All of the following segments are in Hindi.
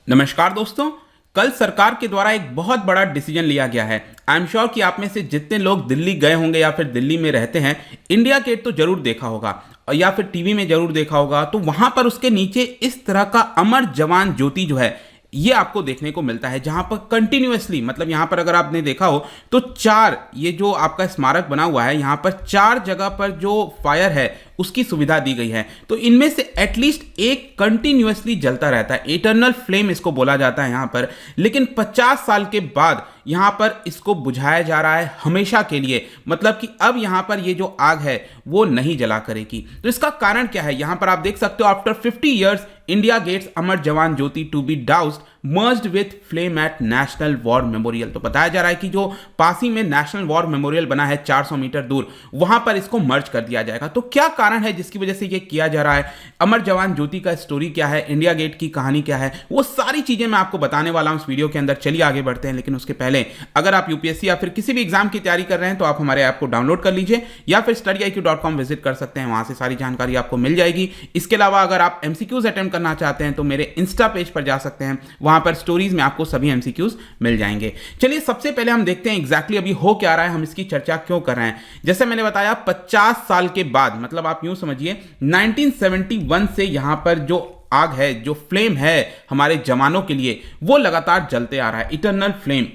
नमस्कार दोस्तों। कल सरकार के द्वारा एक बहुत बड़ा डिसीजन लिया गया है। आई एम श्योर कि आप में से जितने लोग दिल्ली गए होंगे या फिर दिल्ली में रहते हैं, इंडिया गेट तो जरूर देखा होगा या फिर टीवी में जरूर देखा होगा। तो वहां पर उसके नीचे इस तरह का अमर जवान ज्योति जो है ये आपको देखने को मिलता है, जहां पर कंटिन्यूअसली मतलब यहां पर अगर आपने देखा हो तो चार ये जो आपका स्मारक बना हुआ है, यहां पर चार जगह पर जो फायर है उसकी सुविधा दी गई है। तो इनमें से एटलीस्ट एक कंटिन्यूअसली जलता रहता है, इटर्नल फ्लेम इसको बोला जाता है यहां पर। लेकिन 50 साल के बाद यहां पर इसको बुझाया जा रहा है हमेशा के लिए, मतलब कि अब यहां पर ये जो आग है वो नहीं जला करेगी। तो इसका कारण क्या है, यहां पर आप देख सकते हो after 50 years India gate's Amar Jawan Jyoti to be doused merged with flame at national war memorial. तो बताया जा रहा है कि जो पास ही में नेशनल वॉर मेमोरियल बना है 400 मीटर दूर, वहां पर इसको मर्ज कर दिया जाएगा। तो क्या कारण है जिसकी वजह से ये किया जा रहा है, अमर जवान ज्योति का स्टोरी क्या है, इंडिया गेट की कहानी क्या है, वो सारी चीजें मैं आपको बताने वाला हूं इस वीडियो के अंदर। चलिए आगे बढ़ते हैं। लेकिन उसके पहले अगर आप यूपीएससी या फिर किसी भी एग्जाम की तैयारी कर रहे हैं तो आप हमारे ऐप को डाउनलोड कर लीजिए या फिर studyIQ.com विजिट कर सकते हैं, वहां से सारी जानकारी आपको मिल जाएगी। इसके अलावा अगर आप एमसीक्यूज अटेम्प्ट करना चाहते हैं तो मेरे इंस्टा पेज पर जा सकते हैं, वहां पर स्टोरीज में आपको सभी एमसीक्यूज मिल जाएंगे। चलिए सबसे पहले हम देखते हैं एग्जैक्टली अभी हो क्या रहा है, हम इसकी चर्चा क्यों कर रहे हैं। जैसे मैंने बताया 50 साल के बाद, मतलब आप यूं समझिए 1971 से यहां पर जो आग है, जो फ्लेम है हमारे जवानों के लिए, वो लगातार जलते आ रहा है, इटर्नल फ्लेम,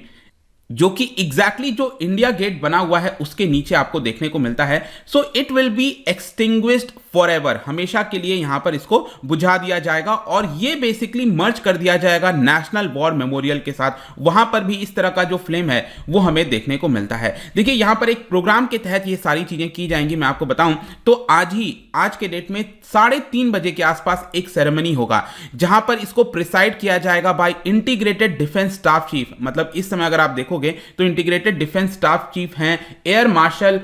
जो कि एग्जैक्टली जो इंडिया गेट बना हुआ है उसके नीचे आपको देखने को मिलता है। So it will be extinguished forever, हमेशा के लिए यहां पर इसको बुझा दिया जाएगा और ये बेसिकली मर्ज कर दिया जाएगा नेशनल वॉर मेमोरियल के साथ। वहां पर भी इस तरह का जो फ्लेम है वो हमें देखने को मिलता है। देखिए यहां पर एक प्रोग्राम के तहत ये सारी चीजें की जाएंगी। मैं आपको बताऊं तो आज के डेट में 3:30 बजे के आसपास एक सेरेमनी होगा जहां पर इसको प्रिसाइड किया जाएगा by integrated defence staff chief. मतलब इस समय अगर आप देखोगे तो इंटीग्रेटेड डिफेंस स्टाफ चीफ हैं एयर मार्शल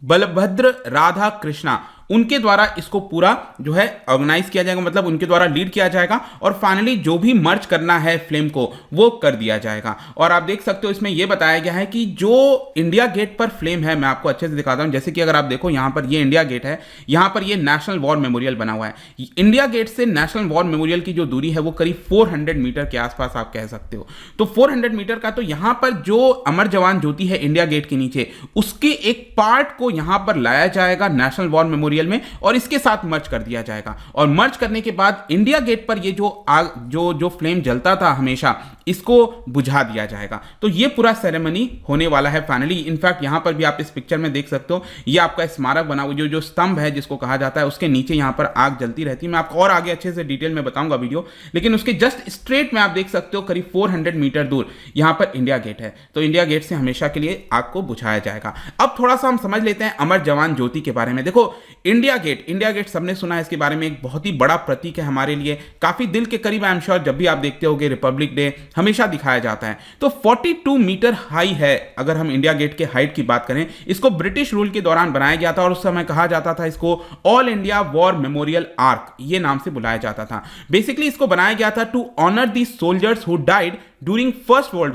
बलभद्र राधा कृष्णा, उनके द्वारा इसको पूरा जो है ऑर्गेनाइज किया जाएगा, मतलब उनके द्वारा लीड किया जाएगा और फाइनली जो भी मर्ज करना है फ्लेम को वो कर दिया जाएगा। और आप देख सकते हो इसमें यह बताया गया है कि जो इंडिया गेट पर फ्लेम है, मैं आपको अच्छे से दिखाता हूं। जैसे कि अगर आप देखो यहां पर ये इंडिया गेट है, यहां पर ये नेशनल वॉर मेमोरियल बना हुआ है। इंडिया गेट से नेशनल वॉर मेमोरियल की जो दूरी है वो करीब 400 मीटर के आसपास आप कह सकते हो। तो 400 मीटर का, तो यहां पर जो अमर जवान ज्योति है इंडिया गेट के नीचे, उसके एक पार्ट को यहां पर लाया जाएगा नेशनल वॉर मेमोरियल में और इसके साथ मर्ज कर दिया जाएगा। और मर्ज करने के बाद इंडिया गेट पर ये जो आग जो फ्लेम जलता था हमेशा, इसको बुझा दिया जाएगा। तो ये पूरा सेरेमनी होने वाला है फाइनली। इनफैक्ट यहां पर भी आप इस पिक्चर में देख सकते हो, ये आपका स्मारक बना हुआ जो स्तंभ है जिसको कहा जाता है, उसके नीचे यहां पर आग जलती रहती है। मैं आपको और आगे अच्छे से डिटेल में बताऊंगा वीडियो, लेकिन उसके जस्ट स्ट्रेट में आप देख सकते हो करीब 400 मीटर दूर यहां पर इंडिया गेट है। तो इंडिया गेट से हमेशा के लिए आग को बुझाया जाएगा। अब थोड़ा सा हम समझ लेते हैं अमर जवान ज्योति के बारे में। देखो इंडिया गेट सबने सुना है इसके बारे में, एक बहुत ही बड़ा प्रतीक है हमारे लिए, काफी दिल के करीब। आई एम श्योर जब भी आप देखते होगे रिपब्लिक डे हमेशा दिखाया जाता है। तो 42 मीटर हाई है। अगर हम इंडिया गेट के हाइट की बात करें, इसको ब्रिटिश रूल के दौरान बनाया गया था और उस समय कहा जाता था इसको all India war memorial arc, ये नाम से बुलाया जाता था। बेसिकली इसको बनाया गया था to honour the soldiers who died during first world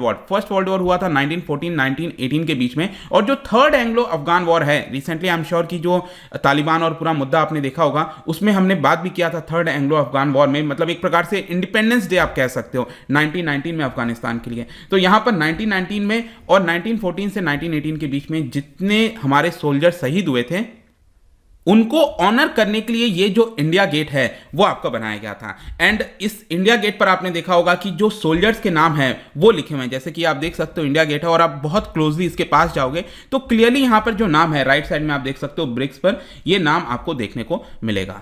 war हुआ था 1914-1918 के बीच में। और जो थर्ड एंग्लो अफगान वॉर है, रिसेंटली आई एम श्योर की जो तालिबान और पूरा मुद्दा आपने देखा होगा, उसमें हमने बात भी किया था थर्ड एंग्लो अफगान वॉर में, मतलब एक प्रकार से इंडिपेंडेंस डे आप कह सकते हो 1919 में अफगानिस्तान के लिए। तो यहां पर 1919 में और 1914 से 1918 के बीच में जितने हमारे सोल्जर शहीद हुए थे उनको ऑनर करने के लिए ये जो इंडिया गेट है वो आपका बनाया गया था। एंड इस इंडिया गेट पर आपने देखा होगा कि जो सोल्जर्स के नाम है वो लिखे हुए हैं। जैसे कि आप देख सकते हो इंडिया गेट है और आप बहुत क्लोजली इसके पास जाओगे तो क्लियरली यहां पर जो नाम है राइट साइड में आप देख सकते हो ब्रिक्स पर, ये नाम आपको देखने को मिलेगा।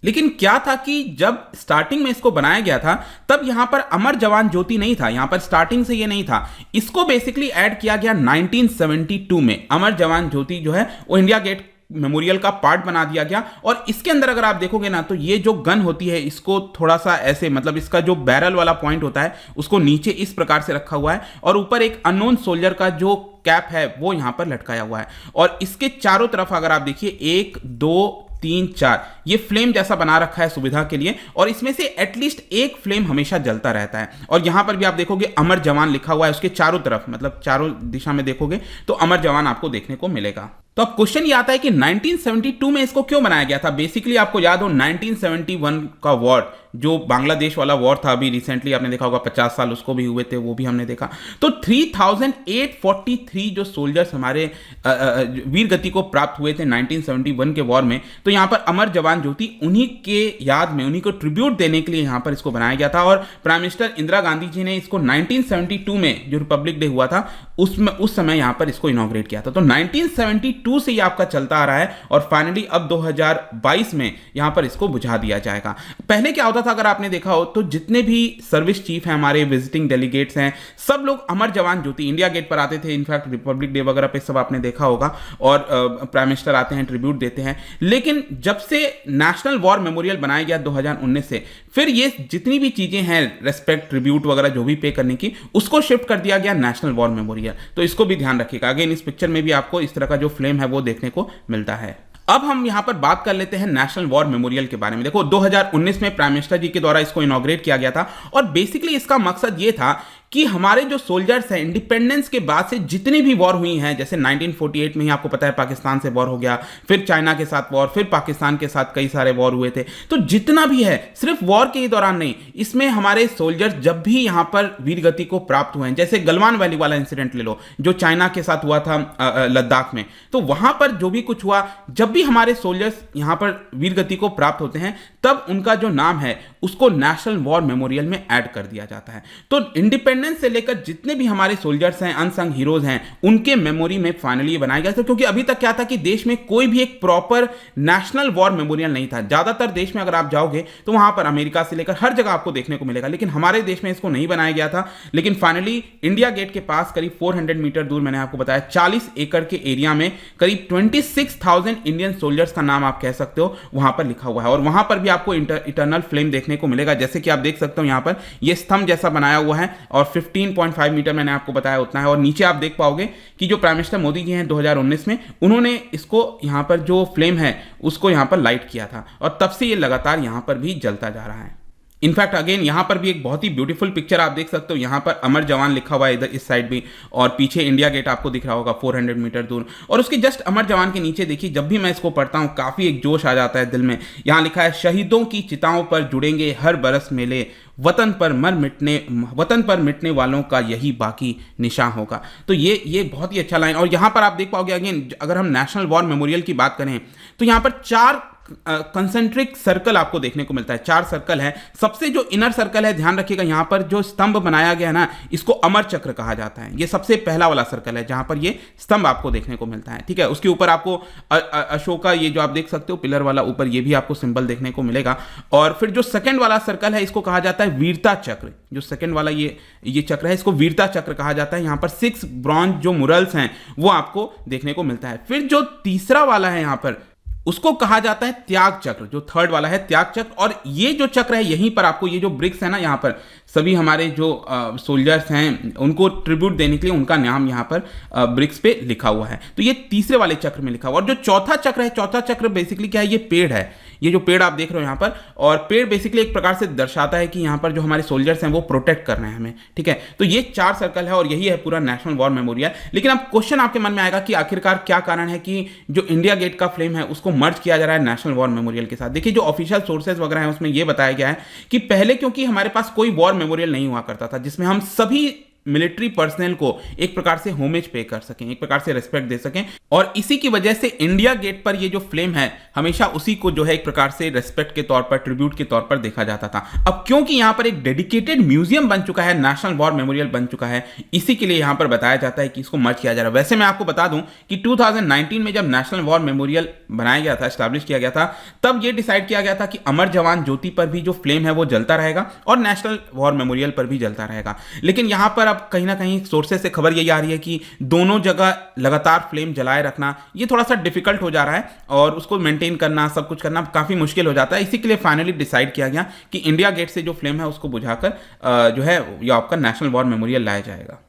लेकिन क्या था कि जब स्टार्टिंग में इसको बनाया गया था तब यहां पर अमर जवान ज्योति नहीं था, यहां पर स्टार्टिंग से ये नहीं था। इसको बेसिकली ऐड किया गया 1972 में। अमर जवान ज्योति जो है वो इंडिया गेट मेमोरियल का पार्ट बना दिया गया। और इसके अंदर अगर आप देखोगे ना तो ये जो गन होती है इसको थोड़ा सा ऐसे, मतलब इसका जो बैरल वाला पॉइंट होता है उसको नीचे इस प्रकार से रखा हुआ है और ऊपर एक अननोन सोल्जर का जो कैप है वो यहां पर लटकाया हुआ है। और इसके चारों तरफ अगर आप देखिए 1 2 3 4 ये फ्लेम जैसा बना रखा है सुविधा के लिए, और इसमें से एटलीस्ट एक फ्लेम हमेशा जलता रहता है। और यहां पर भी आप देखोगे अमर जवान लिखा हुआ है उसके चारों तरफ, मतलब चारों दिशा में देखोगे तो अमर जवान आपको देखने को मिलेगा। तो अब क्वेश्चन ये आता है कि 1972 में इसको क्यों बनाया गया था। बेसिकली आपको याद हो 1971 का वॉर, जो बांग्लादेश वाला वॉर था, अभी रिसेंटली आपने देखा होगा 50 साल उसको भी हुए थे, वो भी हमने देखा। तो 3843 जो सोल्जर्स हमारे वीर गति को प्राप्त हुए थे 1971 के वॉर में, तो यहाँ पर अमर जवान ज्योति उन्हीं के याद में, उन्हीं को ट्रिब्यूट देने के लिए यहाँ पर इसको बनाया गया था। और प्राइम मिनिस्टर इंदिरा गांधी जी ने इसको 1972 में जो रिपब्लिक डे हुआ था उस समय यहाँ पर इसको इनॉग्रेट किया था। तो 1972 से ये आपका चलता आ रहा है और फाइनली अब 2022 में यहाँ पर इसको बुझा दिया जाएगा। पहले क्या होता था, अगर आपने देखा हो तो जितने भी सर्विस चीफ हैं, हमारे विजिटिंग डेलीगेट्स हैं, सब लोग अमर जवान ज्योति इंडिया गेट पर आते थे। इनफैक्ट रिपब्लिक डे वगैरह पे सब आपने देखा होगा, और प्राइम मिनिस्टर आते हैं, ट्रिब्यूट देते हैं। लेकिन जब से नेशनल वॉर मेमोरियल बनाया गया 2019 से, फिर ये जितनी भी चीजें हैं, रेस्पेक्ट, ट्रिब्यूट वगैरह जो भी पे करने की, उसको शिफ्ट कर दिया गया नेशनल वॉर मेमोरियल। तो इसको भी ध्यान रखिएगा। अगेन इस पिक्चर में भी आपको इस तरह का जो फ्लेम है वो देखने को मिलता है। अब हम यहां पर बात कर लेते हैं नेशनल वॉर मेमोरियल के बारे में। देखो 2019 में प्राइम मिनिस्टर जी के द्वारा इसको इनॉग्रेट किया गया था, और बेसिकली इसका मकसद ये था कि हमारे जो सोल्जर्स हैं, इंडिपेंडेंस के बाद से जितनी भी वॉर हुई हैं, जैसे 1948 में ही आपको पता है पाकिस्तान से वॉर हो गया, फिर चाइना के साथ वॉर, फिर पाकिस्तान के साथ कई सारे वॉर हुए थे। तो जितना भी है, सिर्फ वॉर के ही दौरान नहीं, इसमें हमारे सोल्जर्स जब भी यहाँ पर वीरगति को प्राप्त हुए हैं, जैसे गलवान वैली वाला इंसिडेंट ले लो जो चाइना के साथ हुआ था लद्दाख में, तो वहां पर जो भी कुछ हुआ, जब भी हमारे सोल्जर्स यहाँ पर वीरगति को प्राप्त होते हैं, तब उनका जो नाम है उसको नेशनल वॉर मेमोरियल में ऐड कर दिया जाता है। तो इंडिपेंडेंस से लेकर जितने भी हमारे सोल्जर्स हैं, अनसंग हीरोज हैं, उनके मेमोरी में फाइनली बनाया गया था। क्योंकि अभी तक क्या था कि देश में कोई भी एक प्रॉपर नेशनल वॉर मेमोरियल नहीं था। ज्यादातर देश में अगर आप जाओगे तो वहां पर अमेरिका से लेकर हर जगह आपको देखने को मिलेगा, लेकिन हमारे देश में इसको नहीं बनाया गया था। लेकिन फाइनली इंडिया गेट के पास करीब 400 मीटर दूर, मैंने आपको बताया 40 एकड़ के एरिया में करीब 26,000 इंडियन सोल्जर्स का नाम आप कह सकते हो वहां पर लिखा हुआ है। और वहां पर भी आपको इटर्नल फ्लेम देखने को मिलेगा, जैसे कि आप देख सकते हो यहाँ पर ये स्तंभ जैसा बनाया हुआ है, और 15.5 मीटर मैंने आपको बताया उतना है। और नीचे आप देख पाओगे कि जो प्राइम मिनिस्टर मोदी जी हैं 2019 में, उन्होंने इसको यहाँ पर जो फ्लेम है उसको यहाँ पर लाइट किया था, और तब से ये लगातार यहाँ पर भी जलता जा रहा है। इनफैक्ट अगेन यहाँ पर भी एक बहुत ही ब्यूटीफुल पिक्चर आप देख सकते हो, यहाँ पर अमर जवान लिखा हुआ है इधर इस साइड भी, और पीछे इंडिया गेट आपको दिख रहा होगा 400 मीटर दूर। और उसके जस्ट अमर जवान के नीचे देखिए, जब भी मैं इसको पढ़ता हूँ काफ़ी एक जोश आ जाता है दिल में। यहाँ लिखा है, शहीदों की चिताओं पर जुड़ेंगे हर बरस मेले, वतन पर मिटने वालों का यही बाकी निशान होगा। तो ये बहुत ही अच्छा लाइन। और यहाँ पर आप देख पाओगे अगेन, अगर हम नेशनल वॉर मेमोरियल की बात करें तो यहाँ पर 4 कंसेंट्रिक सर्कल आपको देखने को मिलता है। 4 सर्कल है। सबसे जो इनर सर्कल है, ध्यान रखिएगा, यहाँ पर जो स्तंभ बनाया गया है ना, इसको अमर चक्र कहा जाता है। ये सबसे पहला वाला सर्कल है जहां पर ये स्तंभ आपको देखने को मिलता है। ठीक है, उसके ऊपर आपको अशोका, ये जो आप देख सकते हो पिलर वाला ऊपर, ये भी आपको सिंबल देखने को मिलेगा। और फिर जो सेकंड वाला सर्कल है, इसको कहा जाता है वीरता चक्र। जो सेकंड वाला ये चक्र है, इसको वीरता चक्र कहा जाता है। यहाँ पर 6 ब्रॉन्ज जो मुरल्स हैं वो आपको देखने को मिलता है। फिर जो तीसरा वाला है यहाँ पर, उसको कहा जाता है त्याग चक्र। जो थर्ड वाला है त्याग चक्र। और ये जो चक्र है, यहीं पर आपको ये जो ब्रिक्स है ना, यहाँ पर सभी हमारे जो सोल्जर्स हैं उनको ट्रिब्यूट देने के लिए उनका नाम यहाँ पर ब्रिक्स पे लिखा हुआ है। तो ये तीसरे वाले चक्र में लिखा हुआ। और जो चौथा चक्र है, चौथा चक्र बेसिकली क्या है, ये पेड़ है। ये जो पेड़ आप देख रहे हो यहाँ पर, और पेड़ बेसिकली एक प्रकार से दर्शाता है कि यहाँ पर जो हमारे सोल्जर्स हैं वो प्रोटेक्ट कर रहे हैं हमें। ठीक है, तो ये 4 सर्कल है और यही है पूरा नेशनल वॉर मेमोरियल। लेकिन अब क्वेश्चन आपके मन में आएगा कि आखिरकार क्या कारण है कि जो इंडिया गेट का फ्लेम है उसको मर्ज किया जा रहा है नेशनल वॉर मेमोरियल के साथ। देखिए, जो ऑफिशियल सोर्सेज वगैरह हैं उसमें यह बताया गया है कि पहले क्योंकि हमारे पास कोई वॉर मेमोरियल नहीं हुआ करता था जिसमें हम सभी मिलिट्री पर्सनल को एक प्रकार से होमेज पे कर सकें, एक प्रकार से रिस्पेक्ट दे सकें, और इसी की वजह से इंडिया गेट पर ये जो फ्लेम है हमेशा उसी को जो है एक प्रकार से रिस्पेक्ट के तौर पर, ट्रिब्यूट के तौर पर देखा जाता था। अब क्योंकि यहां पर एक डेडिकेटेड म्यूजियम बन चुका है, नेशनल वॉर मेमोरियल बन चुका है, इसी के लिए यहां पर बताया जाता है कि इसको मर्ज किया जा रहा है। वैसे मैं आपको बता दूं कि 2019 में जब नेशनल वॉर मेमोरियल बनाया गया था, स्टैब्लिश किया गया था, तब यह डिसाइड किया गया था कि अमर जवान ज्योति पर भी जो फ्लेम है वो जलता रहेगा और नेशनल वॉर मेमोरियल पर भी जलता रहेगा। लेकिन यहां पर अब कहीं ना कहीं सोर्सेज से खबर यही आ रही है कि दोनों जगह लगातार फ्लेम जलाए रखना ये थोड़ा सा डिफिकल्ट हो जा रहा है, और उसको मेंटेन करना, सब कुछ करना काफी मुश्किल हो जाता है। इसी के लिए फाइनली डिसाइड किया गया कि इंडिया गेट से जो फ्लेम है उसको बुझाकर जो है ये आपका नेशनल वॉर मेमोरियल लाया जाएगा।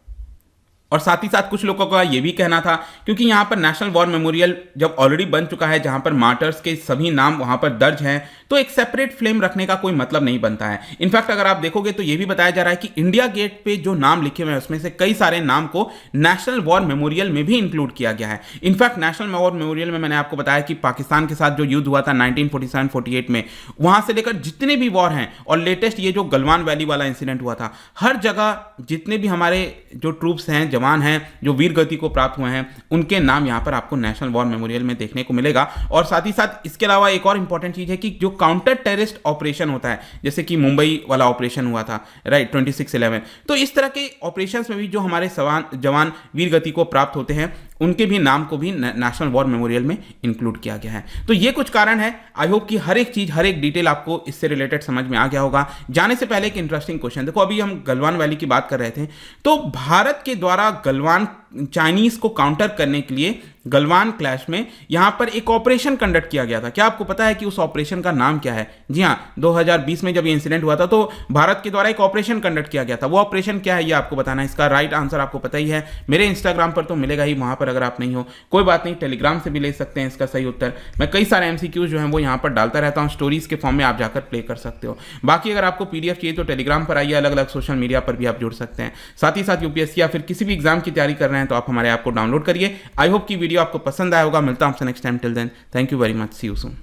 और साथ ही साथ कुछ लोगों का ये भी कहना था, क्योंकि यहाँ पर नेशनल वॉर मेमोरियल जब ऑलरेडी बन चुका है, जहाँ पर मार्टर्स के सभी नाम वहाँ पर दर्ज हैं, तो एक सेपरेट फ्लेम रखने का कोई मतलब नहीं बनता है। इनफैक्ट अगर आप देखोगे तो ये भी बताया जा रहा है कि इंडिया गेट पे जो नाम लिखे हुए हैं उसमें से कई सारे नाम को नेशनल वॉर मेमोरियल में भी इंक्लूड किया गया है। इनफैक्ट नेशनल वॉर मेमोरियल में मैंने आपको बताया कि पाकिस्तान के साथ जो युद्ध हुआ था 1947-48 में, वहाँ से लेकर जितने भी वॉर हैं और लेटेस्ट ये जो गलवान वैली वाला इंसिडेंट हुआ था, हर जगह जितने भी हमारे जो ट्रूप्स हैं, जवान हैं, जो वीर गति को प्राप्त हुए हैं, उनके नाम यहाँ पर आपको नेशनल वॉर मेमोरियल में देखने को मिलेगा। और साथ ही साथ इसके अलावा एक और इंपॉर्टेंट चीज़ है कि जो काउंटर टेररिस्ट ऑपरेशन होता है, जैसे कि मुंबई वाला ऑपरेशन हुआ था, राइट, 26/11, तो इस तरह के ऑपरेशंस में भी जो हमारे जवान वीर गति को प्राप्त होते हैं, उनके भी नाम को भी नेशनल वॉर मेमोरियल में इंक्लूड किया गया है। तो ये कुछ कारण है। आई होप कि हर एक चीज़, हर एक डिटेल आपको इससे रिलेटेड समझ में आ गया होगा। जाने से पहले एक इंटरेस्टिंग क्वेश्चन, देखो अभी हम गलवान वैली की बात कर रहे थे, तो भारत के द्वारा गलवान चाइनीज को काउंटर करने के लिए गलवान क्लैश में यहां पर एक ऑपरेशन कंडक्ट किया गया था। क्या आपको पता है कि उस ऑपरेशन का नाम क्या है? जी हां, 2020 में जब ये इंसिडेंट हुआ था तो भारत के द्वारा एक ऑपरेशन कंडक्ट किया गया था। वो ऑपरेशन क्या है ये आपको बताना है। इसका राइट आंसर आपको पता ही है, मेरे इंस्टाग्राम पर तो मिलेगा ही, वहां पर अगर आप नहीं हो कोई बात नहीं, टेलीग्राम से भी ले सकते हैं इसका सही उत्तर। मैं कई सारे एमसीक्यूज जो हैं वो यहाँ पर डालता रहता हूँ, स्टोरीज के फॉर्म में आप जाकर प्ले कर सकते हो। बाकी अगर आपको पीडीएफ चाहिए तो टेलीग्राम पर आइए, अलग अलग सोशल मीडिया पर भी आप जुड़ सकते हैं। साथ ही साथ यूपीएससी या फिर किसी भी एग्जाम की तैयारी कर रहे हैं तो आप हमारे ऐप को डाउनलोड करिए। आई होप की वीडियो आपको पसंद आया होगा। मिलता हूं आपसे next time. Till then, thank you very much, see you soon.